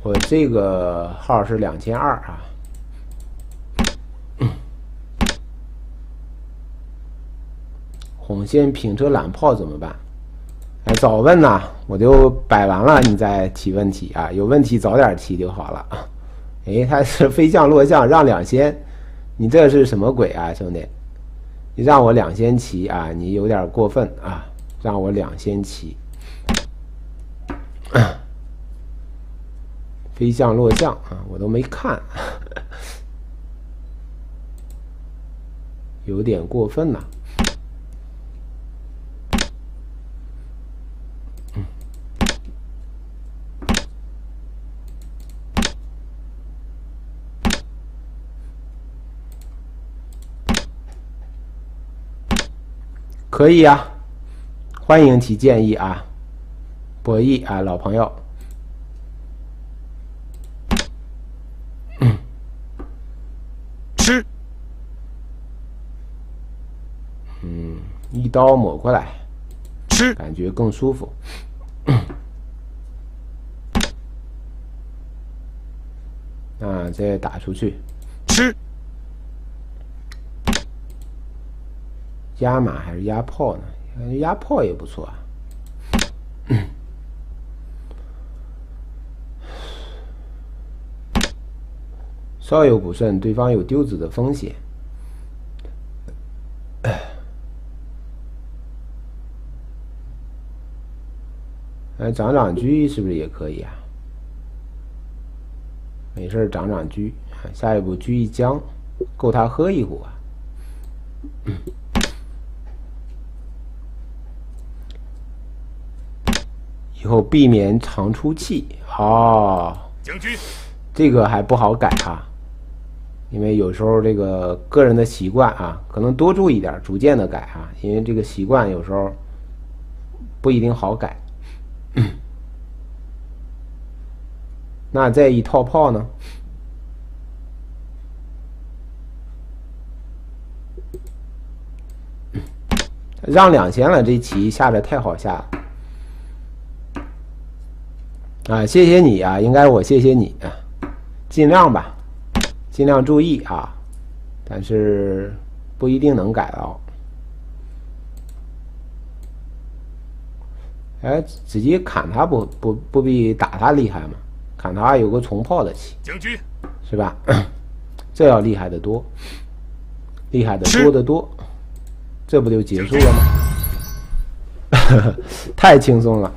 我这个号是2200啊。红线平车揽炮怎么办？哎，早问呐，我就摆完了，你再提问题啊，有问题早点提就好了。哎，他是飞将落将让两先，你这是什么鬼啊，兄弟？你让我两先骑啊，你有点过分啊，让我两先骑。飞将落将啊，我都没看，有点过分呐。可以啊，欢迎提建议啊，博弈啊，老朋友。吃。一刀抹过来，吃，感觉更舒服。啊，再打出去。吃。压马还是压炮呢？压炮也不错啊。稍有不慎，对方有丢子的风险。长长车是不是也可以啊？没事，长长车，下一步车一将，够他喝一壶啊。以后避免常出气哦。将军，这个还不好改哈，因为有时候这个个人的习惯啊，可能多注意点，逐渐的改啊，因为这个习惯有时候不一定好改。那再一套炮呢？让两先了，这棋下的太好下了。啊，谢谢你啊，应该我谢谢你啊，尽量吧，尽量注意啊，但是不一定能改到。哎，直接砍他不比打他厉害吗？砍他有个重炮的棋，将军是吧？这要厉害的多，厉害的多得多，这不就结束了吗？太轻松了。